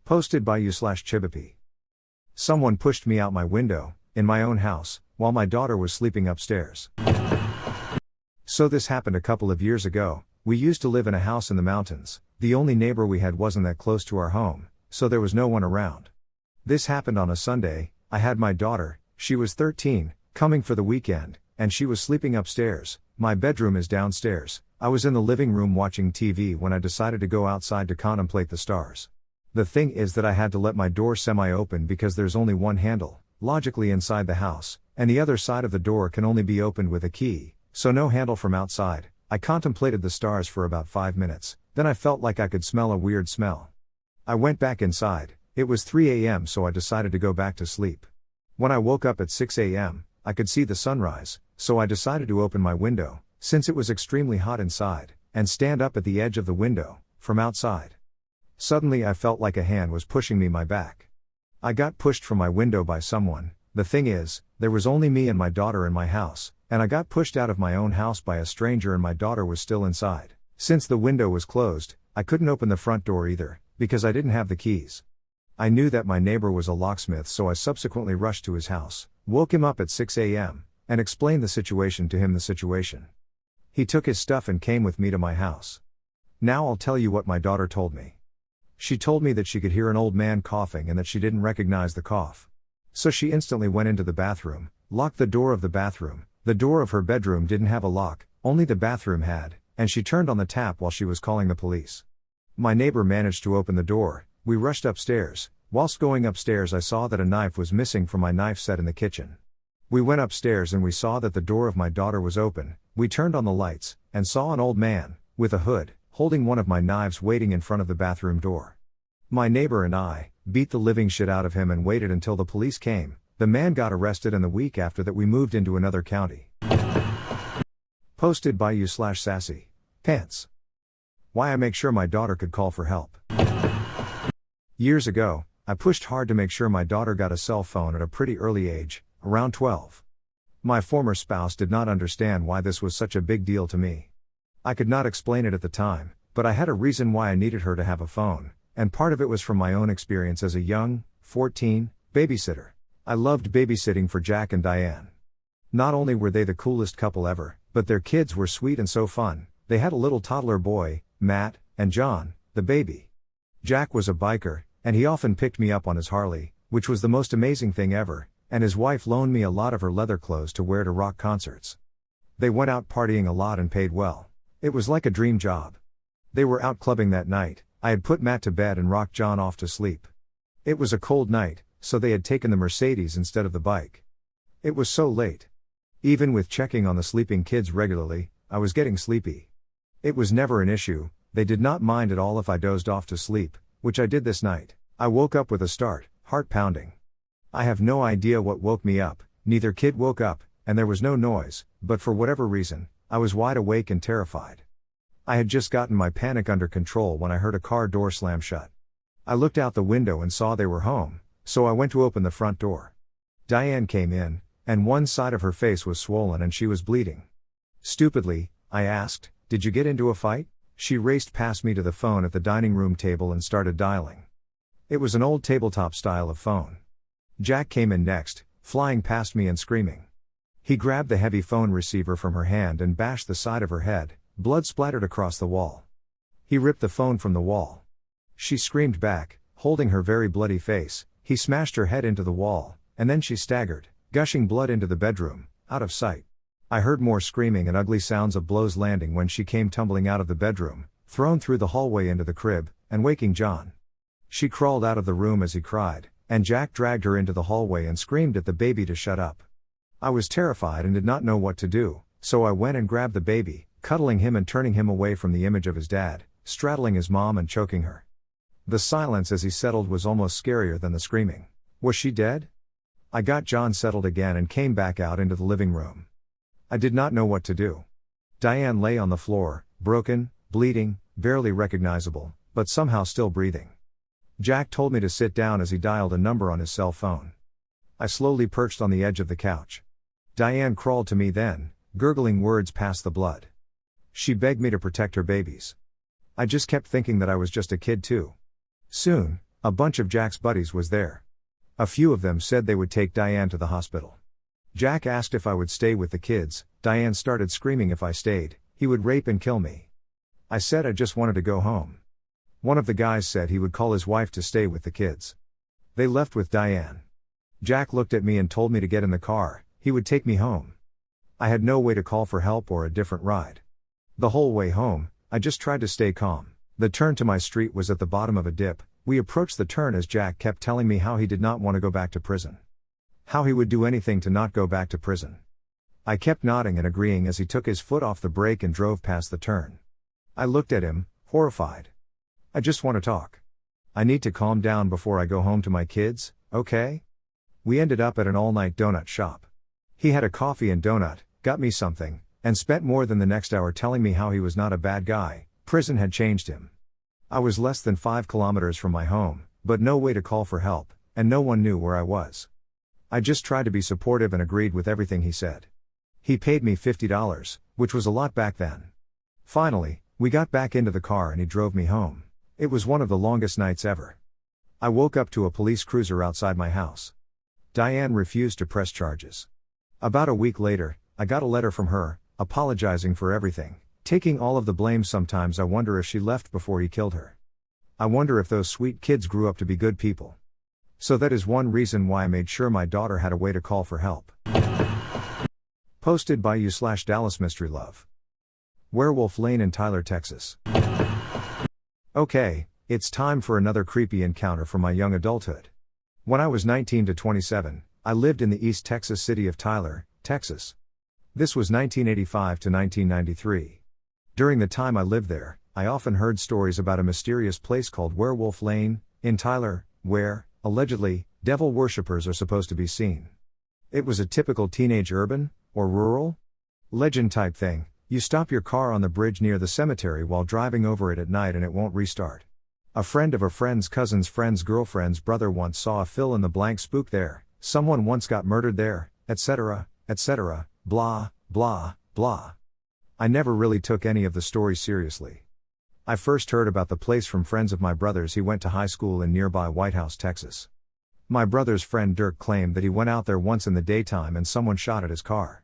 Posted by you/Chibipi. Someone pushed me out my window, in my own house, while my daughter was sleeping upstairs. So this happened a couple of years ago. We used to live in a house in the mountains. The only neighbor we had wasn't that close to our home, so there was no one around. This happened on a Sunday. I had my daughter, she was 13, coming for the weekend, and she was sleeping upstairs. My bedroom is downstairs. I was in the living room watching TV when I decided to go outside to contemplate the stars. The thing is that I had to let my door semi-open because there's only one handle, logically inside the house, and the other side of the door can only be opened with a key, so no handle from outside. I contemplated the stars for about 5 minutes, then I felt like I could smell a weird smell. I went back inside. It was 3 a.m. so I decided to go back to sleep. When I woke up at 6 a.m., I could see the sunrise, so I decided to open my window, since it was extremely hot inside, and stand up at the edge of the window, from outside. Suddenly I felt like a hand was pushing me my back. I got pushed from my window by someone. The thing is, there was only me and my daughter in my house, and I got pushed out of my own house by a stranger and my daughter was still inside. Since the window was closed, I couldn't open the front door either, because I didn't have the keys. I knew that my neighbor was a locksmith, so I subsequently rushed to his house, woke him up at 6 a.m., and explained the situation to him. He took his stuff and came with me to my house. Now I'll tell you what my daughter told me. She told me that she could hear an old man coughing and that she didn't recognize the cough. So she instantly went into the bathroom, locked the door of the bathroom. The door of her bedroom didn't have a lock, only the bathroom had, and she turned on the tap while she was calling the police. My neighbor managed to open the door. We rushed upstairs. Whilst going upstairs I saw that a knife was missing from my knife set in the kitchen. We went upstairs and we saw that the door of my daughter was open. We turned on the lights, and saw an old man, with a hood, holding one of my knives waiting in front of the bathroom door. My neighbor and I beat the living shit out of him and waited until the police came. The man got arrested and the week after that we moved into another county. Posted by you/Sassy Pants. Why I make sure my daughter could call for help. Years ago, I pushed hard to make sure my daughter got a cell phone at a pretty early age, around 12. My former spouse did not understand why this was such a big deal to me. I could not explain it at the time, but I had a reason why I needed her to have a phone, and part of it was from my own experience as a young, 14, babysitter. I loved babysitting for Jack and Diane. Not only were they the coolest couple ever, but their kids were sweet and so fun. They had a little toddler boy, Matt, and John, the baby. Jack was a biker, and he often picked me up on his Harley, which was the most amazing thing ever, and his wife loaned me a lot of her leather clothes to wear to rock concerts. They went out partying a lot and paid well. It was like a dream job. They were out clubbing that night. I had put Matt to bed and rocked John off to sleep. It was a cold night, so they had taken the Mercedes instead of the bike. It was so late. Even with checking on the sleeping kids regularly, I was getting sleepy. It was never an issue. They did not mind at all if I dozed off to sleep, which I did this night. I woke up with a start, heart pounding. I have no idea what woke me up. Neither kid woke up, and there was no noise, but for whatever reason, I was wide awake and terrified. I had just gotten my panic under control when I heard a car door slam shut. I looked out the window and saw they were home, so I went to open the front door. Diane came in, and one side of her face was swollen and she was bleeding. Stupidly, I asked, "Did you get into a fight?" She raced past me to the phone at the dining room table and started dialing. It was an old tabletop style of phone. Jack came in next, flying past me and screaming. He grabbed the heavy phone receiver from her hand and bashed the side of her head. Blood splattered across the wall. He ripped the phone from the wall. She screamed back, holding her very bloody face. He smashed her head into the wall, and then she staggered, gushing blood into the bedroom, out of sight. I heard more screaming and ugly sounds of blows landing when she came tumbling out of the bedroom, thrown through the hallway into the crib, and waking John. She crawled out of the room as he cried, and Jack dragged her into the hallway and screamed at the baby to shut up. I was terrified and did not know what to do, so I went and grabbed the baby, cuddling him and turning him away from the image of his dad, straddling his mom and choking her. The silence as he settled was almost scarier than the screaming. Was she dead? I got John settled again and came back out into the living room. I did not know what to do. Diane lay on the floor, broken, bleeding, barely recognizable, but somehow still breathing. Jack told me to sit down as he dialed a number on his cell phone. I slowly perched on the edge of the couch. Diane crawled to me then, gurgling words past the blood. She begged me to protect her babies. I just kept thinking that I was just a kid too. Soon, A bunch of Jack's buddies was there. A few of them said they would take Diane to the hospital. Jack asked if I would stay with the kids. Diane started screaming if I stayed, he would rape and kill me. I said I just wanted to go home. One of the guys said he would call his wife to stay with the kids. They left with Diane. Jack looked at me and told me to get in the car, he would take me home. I had no way to call for help or a different ride. The whole way home, I just tried to stay calm. The turn to my street was at the bottom of a dip. We approached the turn as Jack kept telling me how he did not want to go back to prison. How he would do anything to not go back to prison. I kept nodding and agreeing as he took his foot off the brake and drove past the turn. I looked at him, horrified. I just want to talk. I need to calm down before I go home to my kids, okay? We ended up at an all-night donut shop. He had a coffee and donut, got me something, and spent more than the next hour telling me how he was not a bad guy, prison had changed him. I was less than 5 kilometers from my home, but no way to call for help, and no one knew where I was. I just tried to be supportive and agreed with everything he said. He paid me $50, which was a lot back then. Finally, we got back into the car and he drove me home. It was one of the longest nights ever. I woke up to a police cruiser outside my house. Diane refused to press charges. About a week later, I got a letter from her, apologizing for everything, taking all of the blame. Sometimes I wonder if she left before he killed her. I wonder if those sweet kids grew up to be good people. So that is one reason why I made sure my daughter had a way to call for help. Posted by you/Dallas Mystery Love. Werewolf Lane in Tyler, Texas. Okay, it's time for another creepy encounter from my young adulthood. When I was 19 to 27, I lived in the East Texas city of Tyler, Texas. This was 1985 to 1993. During the time I lived there, I often heard stories about a mysterious place called Werewolf Lane, in Tyler, where, allegedly, devil worshippers are supposed to be seen. It was a typical teenage urban, or rural, legend type thing. You stop your car on the bridge near the cemetery while driving over it at night and it won't restart. A friend of a friend's cousin's friend's girlfriend's brother once saw a fill-in-the-blank spook there, someone once got murdered there, etc., blah, blah, blah. I never really took any of the stories seriously. I first heard about the place from friends of my brother's. He went to high school in nearby White House, Texas. My brother's friend Dirk claimed that he went out there once in the daytime and someone shot at his car.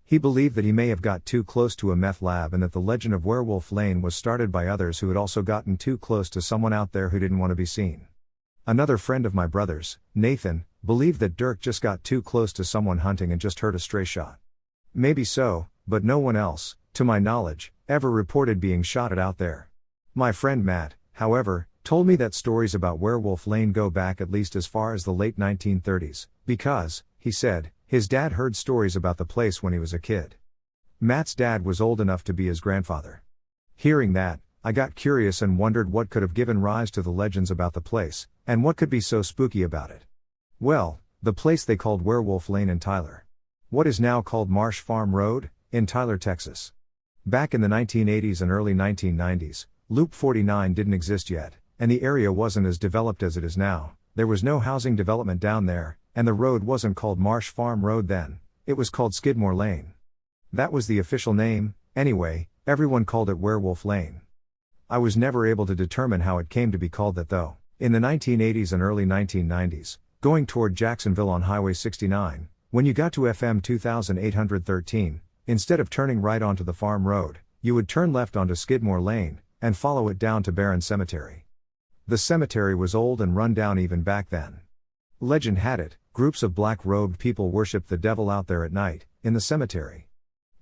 He believed that he may have got too close to a meth lab and that the legend of Werewolf Lane was started by others who had also gotten too close to someone out there who didn't want to be seen. Another friend of my brother's, Nathan, believed that Dirk just got too close to someone hunting and just heard a stray shot. Maybe so, but no one else, to my knowledge, ever reported being shot at out there. My friend Matt, however, told me that stories about Werewolf Lane go back at least as far as the late 1930s, because, he said, his dad heard stories about the place when he was a kid. Matt's dad was old enough to be his grandfather. Hearing that, I got curious and wondered what could have given rise to the legends about the place, and what could be so spooky about it. Well, the place they called Werewolf Lane in Tyler. What is now called Marsh Farm Road, in Tyler, Texas. Back in the 1980s and early 1990s, Loop 49 didn't exist yet, and the area wasn't as developed as it is now. There was no housing development down there, and the road wasn't called Marsh Farm Road then, it was called Skidmore Lane. That was the official name. Anyway, everyone called it Werewolf Lane. I was never able to determine how it came to be called that though. In the 1980s and early 1990s, going toward Jacksonville on Highway 69, when you got to FM 2813, instead of turning right onto the farm road, you would turn left onto Skidmore Lane, and follow it down to Barron Cemetery. The cemetery was old and run down even back then. Legend had it, groups of black-robed people worshipped the devil out there at night, in the cemetery.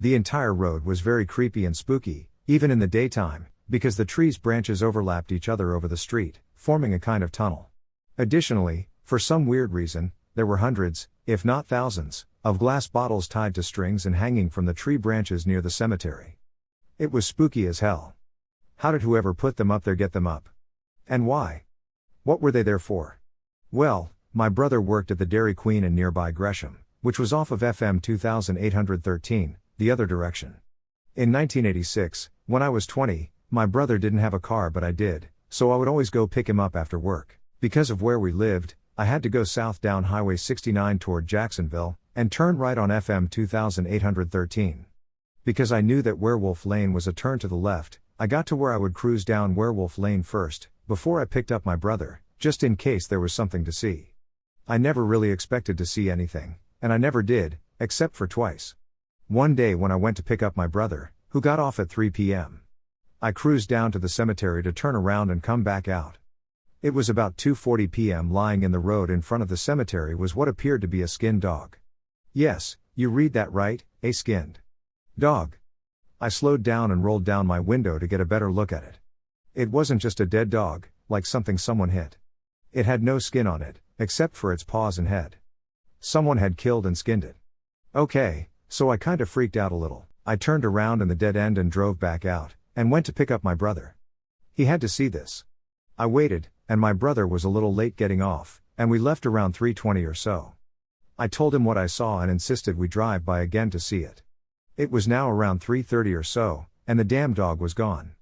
The entire road was very creepy and spooky, even in the daytime, because the trees' branches overlapped each other over the street, forming a kind of tunnel. Additionally, for some weird reason, there were hundreds, if not thousands, of glass bottles tied to strings and hanging from the tree branches near the cemetery. It was spooky as hell. How did whoever put them up there get them up? And why? What were they there for? Well, my brother worked at the Dairy Queen in nearby Gresham, which was off of FM 2813, the other direction. In 1986, when I was 20, my brother didn't have a car but I did, so I would always go pick him up after work. Because of where we lived, I had to go south down Highway 69 toward Jacksonville, and turn right on FM 2813. Because I knew that Werewolf Lane was a turn to the left, I got to where I would cruise down Werewolf Lane first, before I picked up my brother, just in case there was something to see. I never really expected to see anything, and I never did, except for twice. One day when I went to pick up my brother, who got off at 3 p.m. I cruised down to the cemetery to turn around and come back out. It was about 2:40 p.m. Lying in the road in front of the cemetery was what appeared to be a skinned dog. Yes, you read that right, a skinned dog. I slowed down and rolled down my window to get a better look at it. It wasn't just a dead dog, like something someone hit. It had no skin on it, except for its paws and head. Someone had killed and skinned it. Okay, so I kinda freaked out a little. I turned around in the dead end and drove back out, and went to pick up my brother. He had to see this. I waited, and my brother was a little late getting off, and we left around 3:20 or so. I told him what I saw and insisted we drive by again to see it. It was now around 3:30 or so, and the damn dog was gone.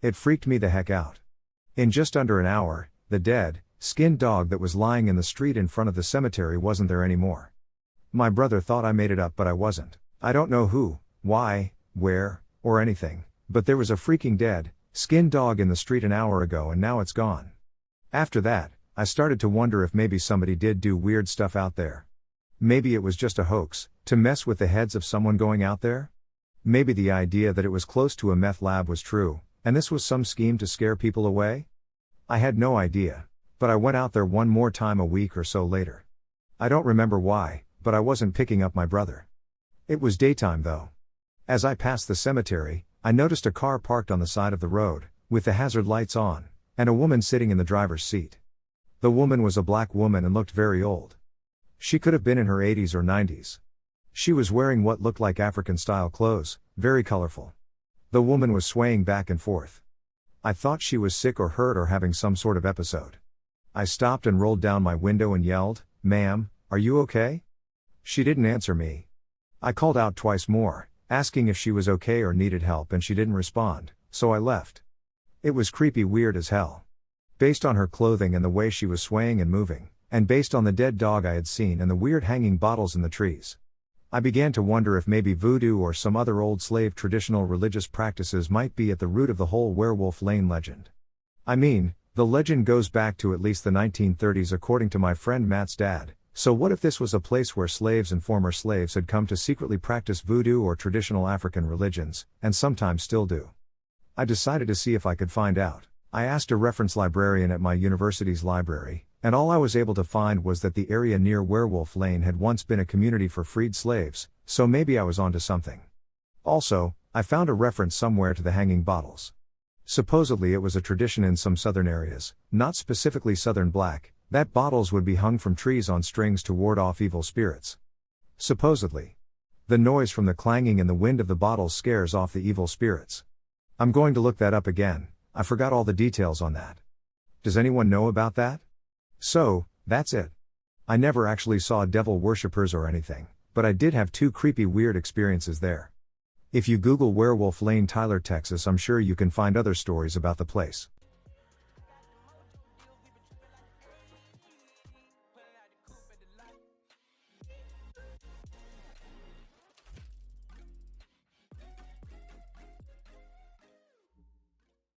It freaked me the heck out. In just under an hour, the dead, skinned dog that was lying in the street in front of the cemetery wasn't there anymore. My brother thought I made it up, but I wasn't. I don't know who, why, where, or anything, but there was a freaking dead, skinned dog in the street an hour ago and now it's gone. After that, I started to wonder if maybe somebody did do weird stuff out there. Maybe it was just a hoax, to mess with the heads of someone going out there? Maybe the idea that it was close to a meth lab was true, and this was some scheme to scare people away? I had no idea, but I went out there one more time a week or so later. I don't remember why, but I wasn't picking up my brother. It was daytime though. As I passed the cemetery, I noticed a car parked on the side of the road, with the hazard lights on, and a woman sitting in the driver's seat. The woman was a black woman and looked very old. She could have been in her 80s or 90s. She was wearing what looked like African-style clothes, very colorful. The woman was swaying back and forth. I thought she was sick or hurt or having some sort of episode. I stopped and rolled down my window and yelled, "Ma'am, are you okay?" She didn't answer me. I called out twice more, asking if she was okay or needed help, and she didn't respond, so I left. It was creepy weird as hell. Based on her clothing and the way she was swaying and moving, and based on the dead dog I had seen and the weird hanging bottles in the trees. I began to wonder if maybe voodoo or some other old slave traditional religious practices might be at the root of the whole Werewolf Lane legend. I mean, the legend goes back to at least the 1930s according to my friend Matt's dad, so what if this was a place where slaves and former slaves had come to secretly practice voodoo or traditional African religions, and sometimes still do? I decided to see if I could find out. I asked a reference librarian at my university's library, and all I was able to find was that the area near Werewolf Lane had once been a community for freed slaves, so maybe I was onto something. Also, I found a reference somewhere to the hanging bottles. Supposedly it was a tradition in some southern areas, not specifically southern black, that bottles would be hung from trees on strings to ward off evil spirits. Supposedly. The noise from the clanging and the wind of the bottles scares off the evil spirits. I'm going to look that up again. I forgot all the details on that. Does anyone know about that? So, that's it. I never actually saw devil worshippers or anything, but I did have 2 creepy weird experiences there. If you Google Werewolf Lane, Tyler, Texas, I'm sure you can find other stories about the place.